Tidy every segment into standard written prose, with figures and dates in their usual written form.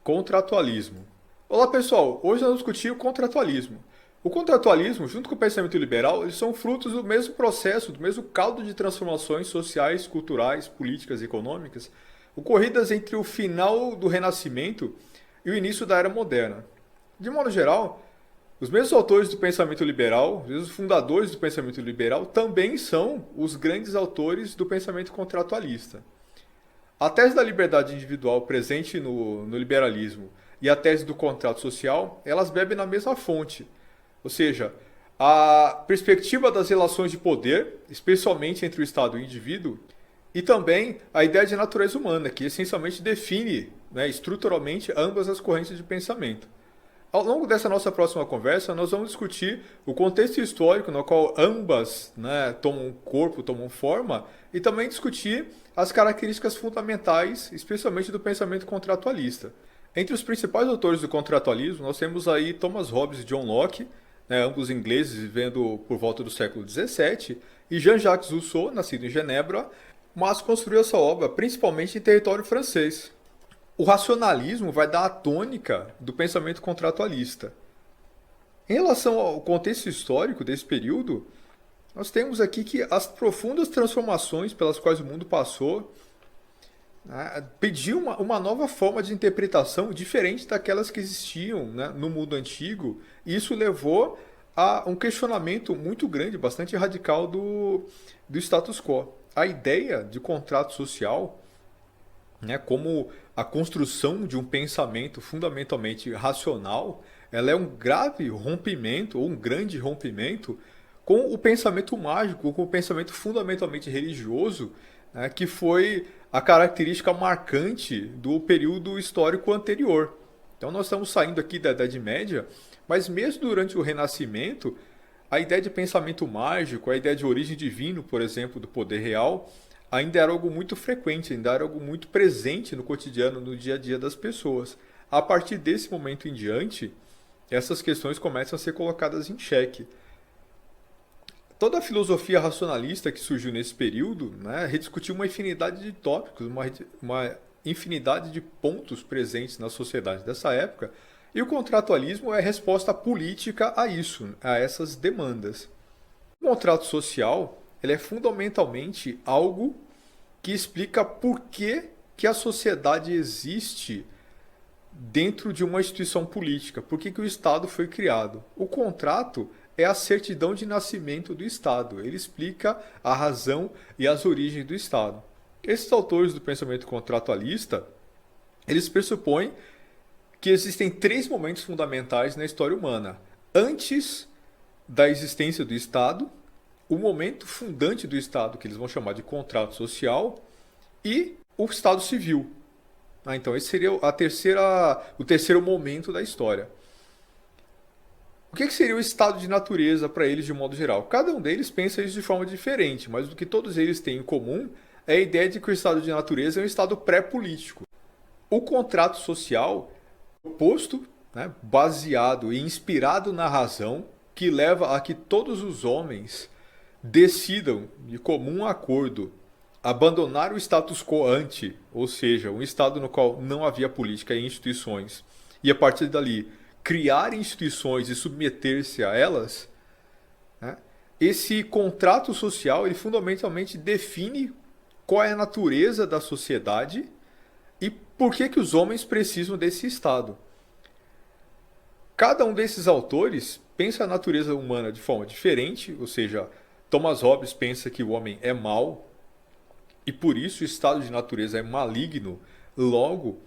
Contratualismo. Olá pessoal, hoje nós vamos discutir o contratualismo. O contratualismo, junto com o pensamento liberal, eles são frutos do mesmo processo, do mesmo caldo de transformações sociais, culturais, políticas e econômicas, ocorridas entre o final do Renascimento e o início da Era Moderna. De modo geral, os mesmos autores do pensamento liberal, os mesmos fundadores do pensamento liberal, também são os grandes autores do pensamento contratualista. A tese da liberdade individual presente no liberalismo e a tese do contrato social, elas bebem na mesma fonte. Ou seja, a perspectiva das relações de poder, especialmente entre o Estado e o indivíduo, e também a ideia de natureza humana, que essencialmente define, estruturalmente ambas as correntes de pensamento. Ao longo dessa nossa próxima conversa, nós vamos discutir o contexto histórico no qual ambas tomam corpo, tomam forma, e também discutir as características fundamentais, especialmente do pensamento contratualista. Entre os principais autores do contratualismo, nós temos aí Thomas Hobbes e John Locke, ambos ingleses vivendo por volta do século XVII, e Jean-Jacques Rousseau, nascido em Genebra, mas construiu essa obra principalmente em território francês. O racionalismo vai dar a tônica do pensamento contratualista. Em relação ao contexto histórico desse período, nós temos aqui que as profundas transformações pelas quais o mundo passou pediu uma nova forma de interpretação diferente daquelas que existiam no mundo antigo, e isso levou a um questionamento muito grande, bastante radical do status quo. A ideia de contrato social, como a construção de um pensamento fundamentalmente racional, ela é um grave rompimento, ou um grande rompimento, com o pensamento mágico, com o pensamento fundamentalmente religioso, que foi a característica marcante do período histórico anterior. Então nós estamos saindo aqui da Idade Média, mas mesmo durante o Renascimento, a ideia de pensamento mágico, a ideia de origem divina, por exemplo, do poder real, ainda era algo muito frequente, ainda era algo muito presente no cotidiano, no dia a dia das pessoas. A partir desse momento em diante, essas questões começam a ser colocadas em xeque. Toda a filosofia racionalista que surgiu nesse período rediscutiu uma infinidade de tópicos, uma infinidade de pontos presentes na sociedade dessa época, e o contratualismo é a resposta política a isso, a essas demandas. O contrato social ele é fundamentalmente algo que explica por que a sociedade existe dentro de uma instituição política, por que o Estado foi criado. O contrato é a certidão de nascimento do Estado, ele explica a razão e as origens do Estado. Esses autores do pensamento contratualista, eles pressupõem que existem três momentos fundamentais na história humana. Antes da existência do Estado, o momento fundante do Estado, que eles vão chamar de contrato social, e o Estado civil. Então esse seria o terceiro momento da história. O que seria o estado de natureza para eles de modo geral? Cada um deles pensa isso de forma diferente, mas o que todos eles têm em comum é a ideia de que o estado de natureza é um estado pré-político. O contrato social oposto, baseado e inspirado na razão, que leva a que todos os homens decidam, de comum acordo, abandonar o status quo ante, ou seja, um estado no qual não havia política e instituições, e a partir dali criar instituições e submeter-se a elas, esse contrato social ele fundamentalmente define qual é a natureza da sociedade e por que os homens precisam desse estado. Cada um desses autores pensa a natureza humana de forma diferente, ou seja, Thomas Hobbes pensa que o homem é mau e por isso o estado de natureza é maligno. Logo,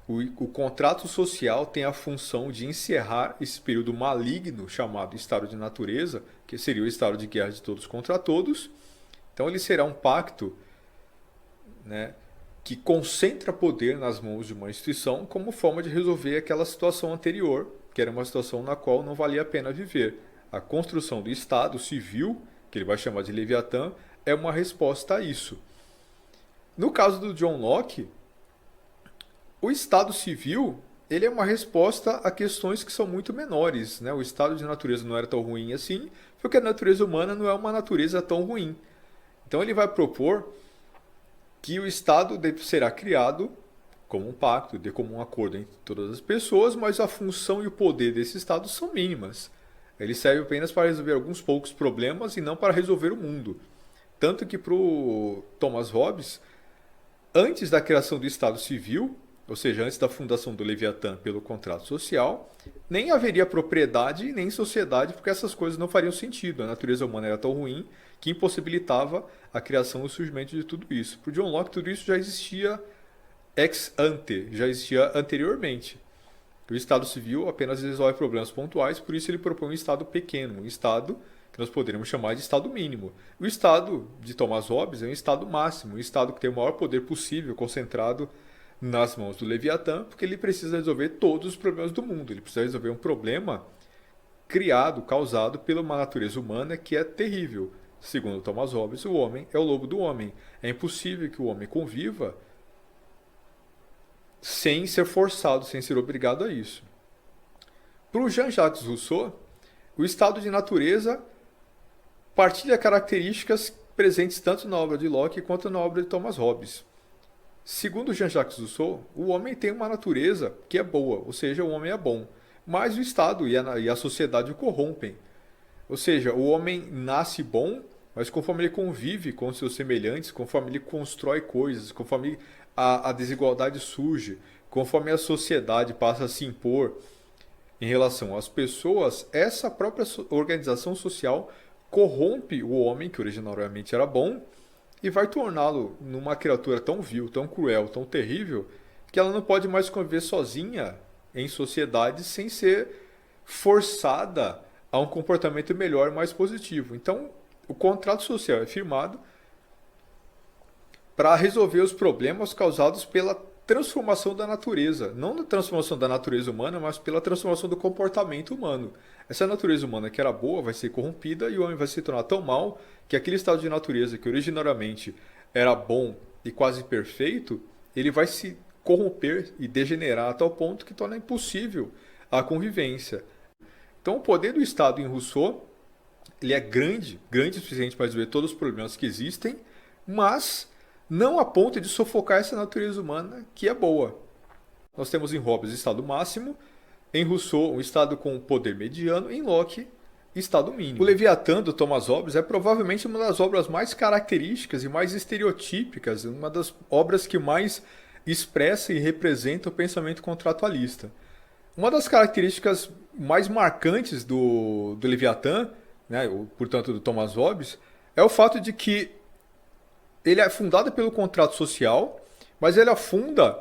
o contrato social tem a função de encerrar esse período maligno chamado estado de natureza, que seria o estado de guerra de todos contra todos. Então ele será um pacto que concentra poder nas mãos de uma instituição como forma de resolver aquela situação anterior, que era uma situação na qual não valia a pena viver. A construção do Estado civil, que ele vai chamar de Leviatã, é uma resposta a isso. No caso do John Locke, o Estado civil ele é uma resposta a questões que são muito menores. O estado de natureza não era tão ruim assim, porque a natureza humana não é uma natureza tão ruim. Então ele vai propor que o Estado será criado como um pacto de comum acordo entre todas as pessoas, mas a função e o poder desse Estado são mínimas. Ele serve apenas para resolver alguns poucos problemas e não para resolver o mundo. Tanto que para o Thomas Hobbes, antes da criação do Estado Civil, ou seja, antes da fundação do Leviatã pelo contrato social, nem haveria propriedade nem sociedade, porque essas coisas não fariam sentido. A natureza humana era tão ruim que impossibilitava a criação e o surgimento de tudo isso. Para o John Locke, tudo isso já existia ex ante, já existia anteriormente. O Estado Civil apenas resolve problemas pontuais, por isso ele propõe um Estado pequeno, um Estado que nós poderíamos chamar de Estado mínimo. O Estado de Thomas Hobbes é um Estado máximo, um Estado que tem o maior poder possível concentrado nas mãos do Leviatã, porque ele precisa resolver todos os problemas do mundo. Ele precisa resolver um problema criado, causado pela uma natureza humana que é terrível. Segundo Thomas Hobbes, o homem é o lobo do homem. É impossível que o homem conviva sem ser forçado, sem ser obrigado a isso. Para o Jean-Jacques Rousseau, o estado de natureza partilha características presentes tanto na obra de Locke quanto na obra de Thomas Hobbes. Segundo Jean-Jacques Rousseau, o homem tem uma natureza que é boa, ou seja, o homem é bom, mas o Estado e a sociedade o corrompem. Ou seja, o homem nasce bom, mas conforme ele convive com seus semelhantes, conforme ele constrói coisas, conforme a desigualdade surge, conforme a sociedade passa a se impor em relação às pessoas, essa própria organização social corrompe o homem, que originalmente era bom, e vai torná-lo numa criatura tão vil, tão cruel, tão terrível, que ela não pode mais conviver sozinha em sociedade sem ser forçada a um comportamento melhor e mais positivo. Então, o contrato social é firmado para resolver os problemas causados pela transformação da natureza. Não da transformação da natureza humana, mas pela transformação do comportamento humano. Essa natureza humana que era boa vai ser corrompida e o homem vai se tornar tão mal que aquele estado de natureza que originariamente era bom e quase perfeito, ele vai se corromper e degenerar a tal ponto que torna impossível a convivência. Então o poder do Estado em Rousseau, ele é grande, grande o suficiente para resolver todos os problemas que existem, mas não a ponto de sufocar essa natureza humana que é boa. Nós temos em Hobbes o estado máximo, em Rousseau um estado com poder mediano, em Locke estado mínimo. O Leviatã do Thomas Hobbes é provavelmente uma das obras mais características e mais estereotípicas, uma das obras que mais expressa e representa o pensamento contratualista. Uma das características mais marcantes do Leviatã, né, portanto do Thomas Hobbes, é o fato de que ele é fundado pelo contrato social, mas ele afunda,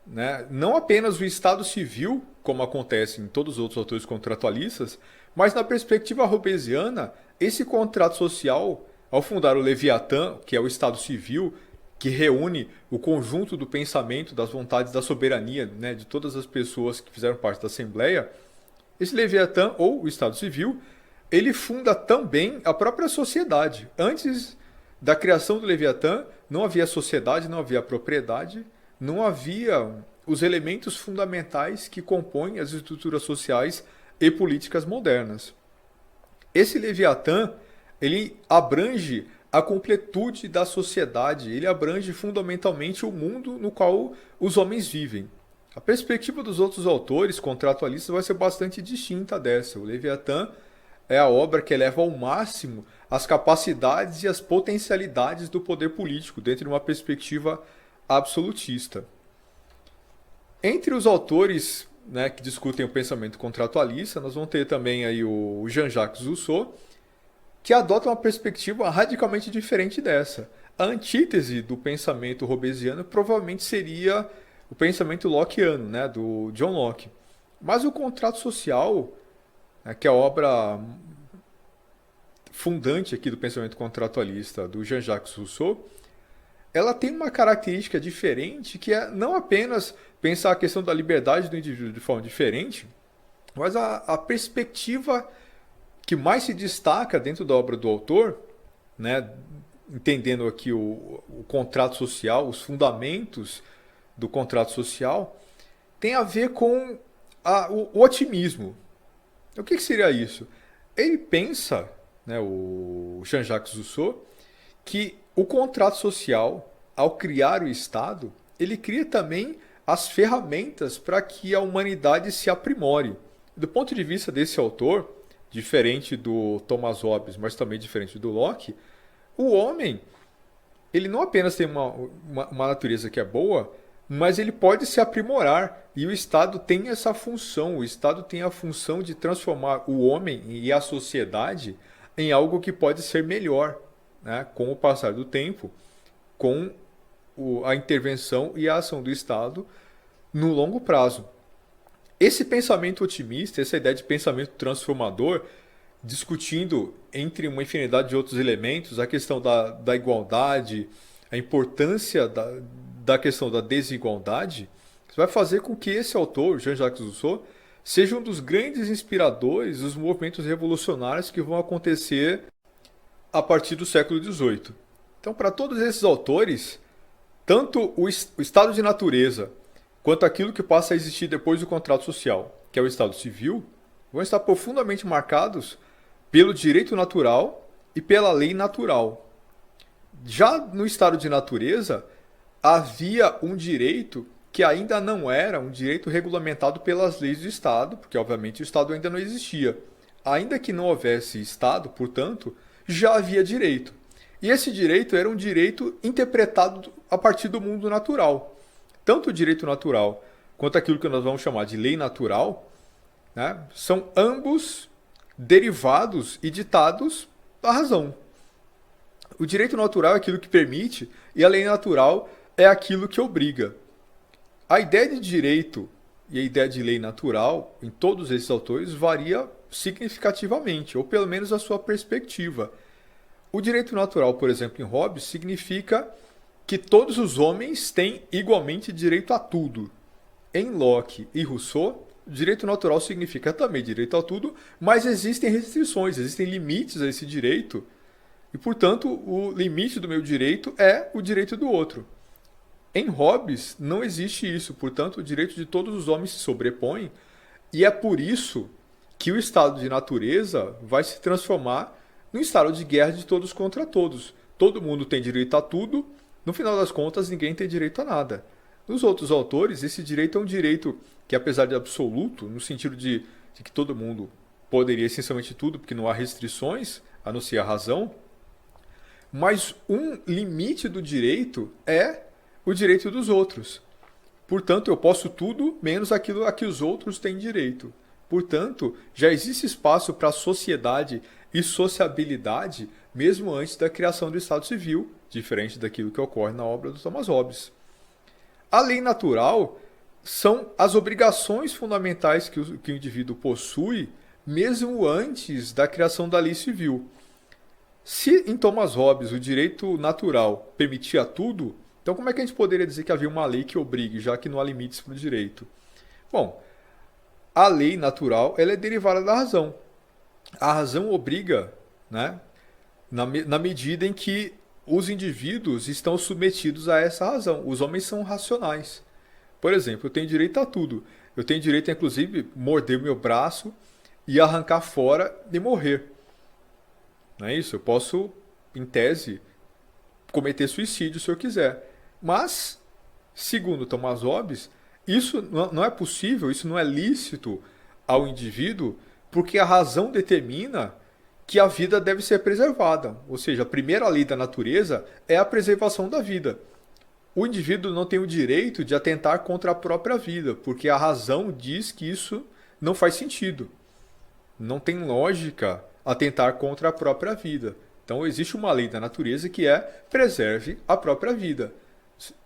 né, não apenas o Estado civil, como acontece em todos os outros autores contratualistas, mas na perspectiva hobbesiana, esse contrato social, ao fundar o Leviatã, que é o Estado civil, que reúne o conjunto do pensamento, das vontades, da soberania, né, de todas as pessoas que fizeram parte da Assembleia, esse Leviatã, ou o Estado civil, ele funda também a própria sociedade. Antes da criação do Leviatã, não havia sociedade, não havia propriedade, não havia os elementos fundamentais que compõem as estruturas sociais e políticas modernas. Esse Leviatã, ele abrange a completude da sociedade, ele abrange fundamentalmente o mundo no qual os homens vivem. A perspectiva dos outros autores contratualistas vai ser bastante distinta dessa. O Leviatã é a obra que eleva ao máximo as capacidades e as potencialidades do poder político dentro de uma perspectiva absolutista. Entre os autores, né, que discutem o pensamento contratualista, nós vamos ter também aí o Jean-Jacques Rousseau, que adota uma perspectiva radicalmente diferente dessa. A antítese do pensamento hobbesiano provavelmente seria o pensamento lockeano, né, do John Locke. Mas o contrato social, né, que é a obra fundante aqui do pensamento contratualista do Jean-Jacques Rousseau, ela tem uma característica diferente, que é não apenas pensar a questão da liberdade do indivíduo de forma diferente, mas a perspectiva que mais se destaca dentro da obra do autor, né, entendendo aqui o contrato social, os fundamentos do contrato social, tem a ver com o otimismo. O que seria isso? Ele pensa, né, o Jean-Jacques Rousseau, que o contrato social, ao criar o Estado, ele cria também as ferramentas para que a humanidade se aprimore. Do ponto de vista desse autor, diferente do Thomas Hobbes, mas também diferente do Locke, o homem, ele não apenas tem uma natureza que é boa, mas ele pode se aprimorar. E o Estado tem essa função. O Estado tem a função de transformar o homem e a sociedade em algo que pode ser melhor, né? Com o passar do tempo, com a intervenção e a ação do Estado no longo prazo. Esse pensamento otimista, essa ideia de pensamento transformador, discutindo entre uma infinidade de outros elementos a questão da igualdade, a importância da questão da desigualdade, vai fazer com que esse autor, Jean-Jacques Rousseau, seja um dos grandes inspiradores dos movimentos revolucionários que vão acontecer a partir do século XVIII. Então, para todos esses autores, tanto o estado de natureza quanto aquilo que passa a existir depois do contrato social, que é o estado civil, vão estar profundamente marcados pelo direito natural e pela lei natural. Já no estado de natureza, havia um direito que ainda não era um direito regulamentado pelas leis do Estado, porque obviamente o Estado ainda não existia. Ainda que não houvesse Estado, portanto, já havia direito. E esse direito era um direito interpretado a partir do mundo natural. Tanto o direito natural quanto aquilo que nós vamos chamar de lei natural, né, são ambos derivados e ditados da razão. O direito natural é aquilo que permite e a lei natural é aquilo que obriga. A ideia de direito e a ideia de lei natural, em todos esses autores, varia significativamente, ou pelo menos a sua perspectiva. O direito natural, por exemplo, em Hobbes, significa que todos os homens têm igualmente direito a tudo. Em Locke e Rousseau, direito natural significa também direito a tudo, mas existem restrições, existem limites a esse direito, e, portanto, o limite do meu direito é o direito do outro. Em Hobbes, não existe isso, portanto, o direito de todos os homens se sobrepõe, e é por isso que o estado de natureza vai se transformar num estado de guerra de todos contra todos. Todo mundo tem direito a tudo, no final das contas, ninguém tem direito a nada. Nos outros autores, esse direito é um direito que, apesar de absoluto, no sentido de que todo mundo poderia essencialmente tudo, porque não há restrições, a não ser a razão, mas um limite do direito é o direito dos outros. Portanto, eu posso tudo menos aquilo a que os outros têm direito. Portanto, já existe espaço para a sociedade e sociabilidade mesmo antes da criação do Estado Civil, diferente daquilo que ocorre na obra do Thomas Hobbes. A lei natural são as obrigações fundamentais que o indivíduo possui mesmo antes da criação da lei civil. Se em Thomas Hobbes o direito natural permitia tudo, então como é que a gente poderia dizer que havia uma lei que obrigue, já que não há limites para o direito? Bom, a lei natural ela é derivada da razão. A razão obriga, né, na medida em que os indivíduos estão submetidos a essa razão. Os homens são racionais. Por exemplo, eu tenho direito a tudo. Eu tenho direito a, inclusive, morder meu braço e arrancar fora e morrer. Não é isso? Eu posso, em tese, cometer suicídio se eu quiser. Mas, segundo Thomas Hobbes, isso não é possível, isso não é lícito ao indivíduo, porque a razão determina que a vida deve ser preservada. Ou seja, a primeira lei da natureza é a preservação da vida. O indivíduo não tem o direito de atentar contra a própria vida, porque a razão diz que isso não faz sentido. Não tem lógica atentar contra a própria vida. Então existe uma lei da natureza que é preserve a própria vida.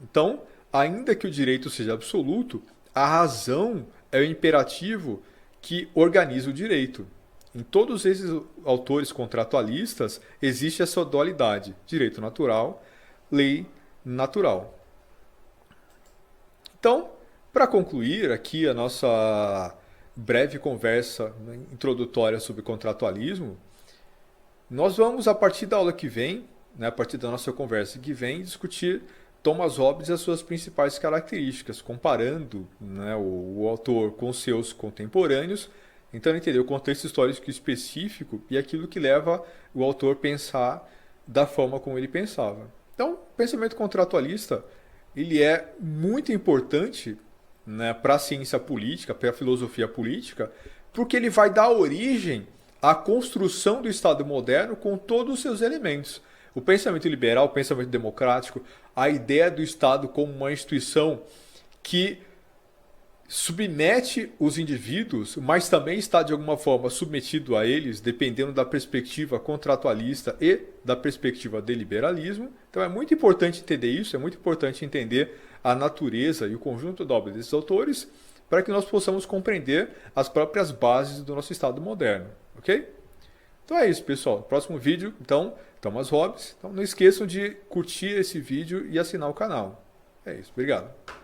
Então, ainda que o direito seja absoluto, a razão é o imperativo que organiza o direito. Em todos esses autores contratualistas existe essa dualidade: direito natural, lei natural. Então, para concluir aqui a nossa breve conversa introdutória sobre contratualismo, nós vamos, a partir da aula que vem, né, a partir da nossa conversa que vem, discutir Thomas Hobbes e as suas principais características, comparando, né, o autor com seus contemporâneos, tentando entender o contexto histórico específico e aquilo que leva o autor a pensar da forma como ele pensava. Então, o pensamento contratualista ele é muito importante né, para a ciência política, para a filosofia política, porque ele vai dar origem à construção do Estado moderno com todos os seus elementos. O pensamento liberal, o pensamento democrático, a ideia do Estado como uma instituição que submete os indivíduos, mas também está de alguma forma submetido a eles, dependendo da perspectiva contratualista e da perspectiva de liberalismo. Então é muito importante entender isso, é muito importante entender a natureza e o conjunto da obra desses autores para que nós possamos compreender as próprias bases do nosso Estado moderno, ok? Então é isso, pessoal. Próximo vídeo, então, Thomas Hobbes. Então não esqueçam de curtir esse vídeo e assinar o canal. É isso, obrigado.